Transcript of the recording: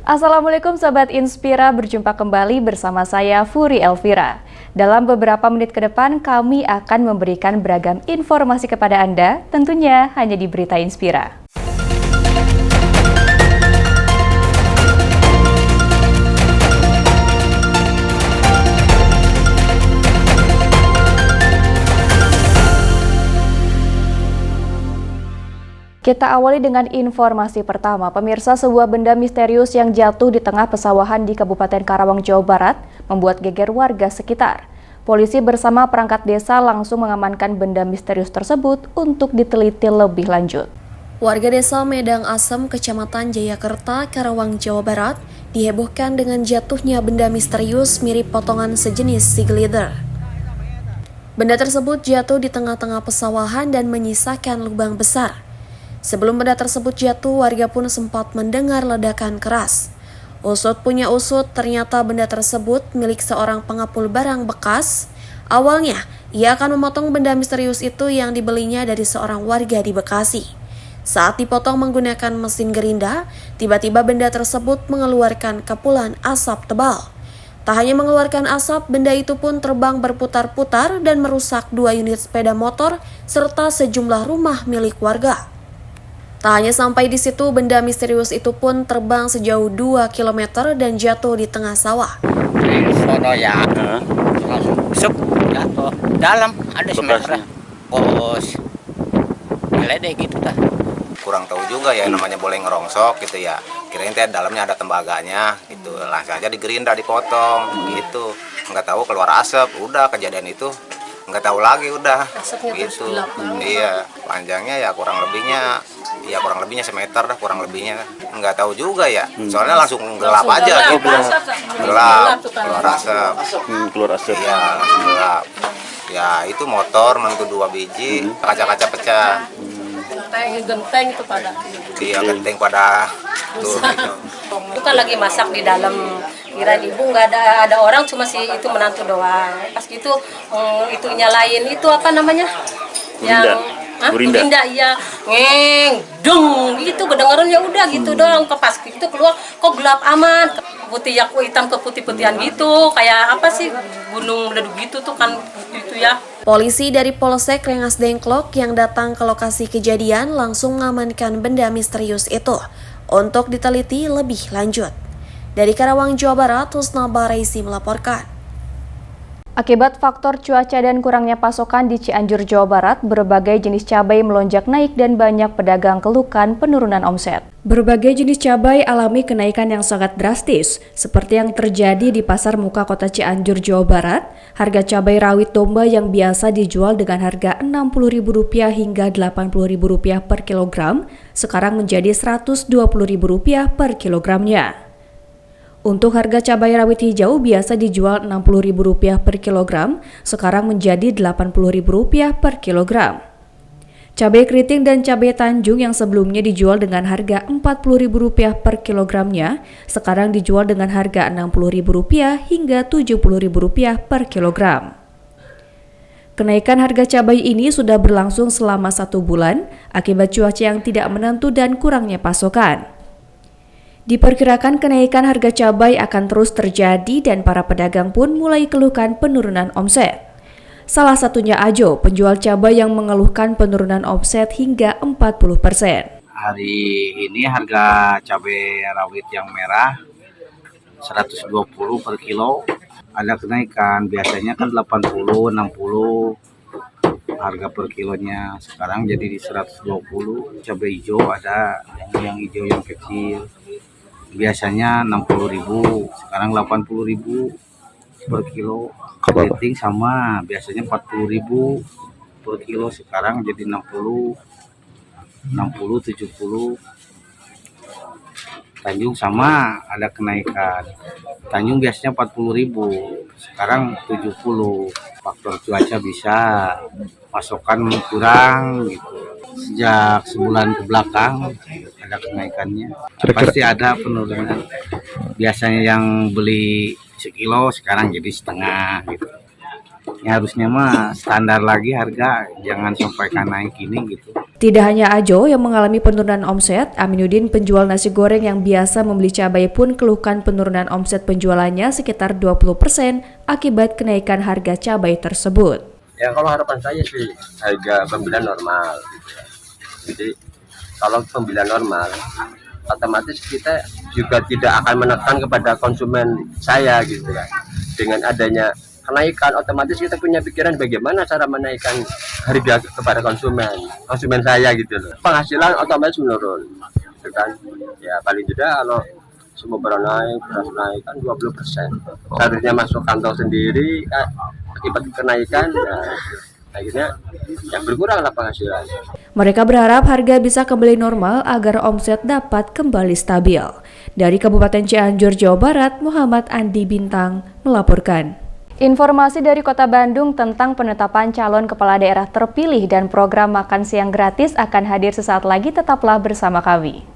Assalamualaikum Sobat Inspira, berjumpa kembali bersama saya Furi Elvira. Dalam beberapa menit ke depan kami akan memberikan beragam informasi kepada Anda, tentunya hanya di Berita Inspira. Kita awali dengan informasi pertama. Pemirsa, sebuah benda misterius yang jatuh di tengah pesawahan di Kabupaten Karawang, Jawa Barat membuat geger warga sekitar. Polisi bersama perangkat desa langsung mengamankan benda misterius tersebut untuk diteliti lebih lanjut. Warga desa Medang Asem, Kecamatan Jayakerta, Karawang, Jawa Barat dihebohkan dengan jatuhnya benda misterius mirip potongan sejenis sea glider. Benda tersebut jatuh di tengah-tengah pesawahan dan menyisakan lubang besar. Sebelum benda tersebut jatuh, warga pun sempat mendengar ledakan keras. Usut punya usut, ternyata benda tersebut milik seorang pengepul barang bekas. Awalnya, ia akan memotong benda misterius itu yang dibelinya dari seorang warga di Bekasi. Saat dipotong menggunakan mesin gerinda, tiba-tiba benda tersebut mengeluarkan kepulan asap tebal. Tak hanya mengeluarkan asap, benda itu pun terbang berputar-putar dan merusak 2 unit sepeda motor serta sejumlah rumah milik warga. Tak hanya sampai di situ, benda misterius itu pun terbang sejauh 2 km dan jatuh di tengah sawah. Di sono ya, langsung besuk, jatuh. Dalam ada semeter, bos, geledek gitu dah. Kurang tahu juga ya, namanya boleh ngerongsok gitu ya. Kirain teh dalamnya ada tembaganya gitu, langsung aja digerinda, dipotong gitu. Nggak tahu keluar asap, udah kejadian itu. Nggak tahu lagi udah gitu. Iya, panjangnya ya kurang lebihnya semeter dah, kurang lebihnya nggak tahu juga ya, soalnya langsung gelap aja gitu, gelap keluar asap. Iya, langsung gelap ya. Itu motor mentu 2 biji, kaca-kaca pecah, genteng itu pada iya genteng pada tuh gitu. itu kan lagi masak di dalam, kirain ibu nggak ada orang, cuma si itu menantu doang. Pas gitu itu nyalain itu apa namanya Burinda, iya, ngeng dung gitu kedengaran, ya udah gitu doang. Pas itu keluar kok gelap amat, putih ya, hitam ke putih-putihan gitu, kayak apa sih, gunung meledak gitu tuh kan itu ya. Polisi dari Polsek Rengas Dengklok yang datang ke lokasi kejadian langsung mengamankan benda misterius itu untuk diteliti lebih lanjut. Dari Karawang, Jawa Barat, Husnaba Reisi melaporkan. Akibat faktor cuaca dan kurangnya pasokan di Cianjur, Jawa Barat, berbagai jenis cabai melonjak naik dan banyak pedagang keluhkan penurunan omset. Berbagai jenis cabai alami kenaikan yang sangat drastis, seperti yang terjadi di Pasar Muka Kota Cianjur, Jawa Barat. Harga cabai rawit domba yang biasa dijual dengan harga Rp60.000 hingga Rp80.000 per kilogram, sekarang menjadi Rp120.000 per kilogramnya. Untuk harga cabai rawit hijau biasa dijual Rp60.000 per kilogram, sekarang menjadi Rp80.000 per kilogram. Cabai keriting dan cabai Tanjung yang sebelumnya dijual dengan harga Rp40.000 per kilogramnya, sekarang dijual dengan harga Rp60.000 hingga Rp70.000 per kilogram. Kenaikan harga cabai ini sudah berlangsung selama 1 bulan akibat cuaca yang tidak menentu dan kurangnya pasokan. Diperkirakan kenaikan harga cabai akan terus terjadi dan para pedagang pun mulai keluhkan penurunan omset. Salah satunya Ajo, penjual cabai yang mengeluhkan penurunan omset hingga 40%. Hari ini harga cabai rawit yang merah 120 per kilo. Ada kenaikan, biasanya kan 80, 60 harga per kilonya. Sekarang jadi di 120. Cabai hijau ada yang hijau yang kecil. Biasanya 60.000, sekarang 80.000 per kilo. Keriting sama, biasanya 40.000 per kilo, sekarang jadi 60, 70. Tanjung sama, ada kenaikan. Tanjung biasanya 40.000, sekarang 70. Faktor cuaca bisa, pasokan kurang gitu. Sejak sebulan ke belakang ada kenaikannya. Pasti ada penurunan. Biasanya yang beli sekilo sekarang jadi setengah gitu. Ya harusnya mah standar lagi harga, jangan sampai naik ini gitu. Tidak hanya Ajo yang mengalami penurunan omset, Aminuddin, penjual nasi goreng yang biasa membeli cabai pun keluhkan penurunan omset penjualannya sekitar 20% akibat kenaikan harga cabai tersebut. Ya kalau harapan saya sih harga pembelian normal gitu ya. Jadi kalau pembelian normal otomatis kita juga tidak akan menekan kepada konsumen saya gitu ya. Dengan adanya kenaikan otomatis kita punya pikiran bagaimana cara menaikkan harga kepada konsumen saya gitu loh. Penghasilan otomatis menurun gitu kan. Ya paling tidak kalau semua barang naik, beras naik kan 20%. Seharusnya masuk kantong sendiri akibat kenaikan akhirnya yang berkurang lah penghasilan. Mereka berharap harga bisa kembali normal agar omset dapat kembali stabil. Dari Kabupaten Cianjur, Jawa Barat, Muhammad Andi Bintang melaporkan. Informasi dari Kota Bandung tentang penetapan calon kepala daerah terpilih dan program makan siang gratis akan hadir sesaat lagi, tetaplah bersama kami.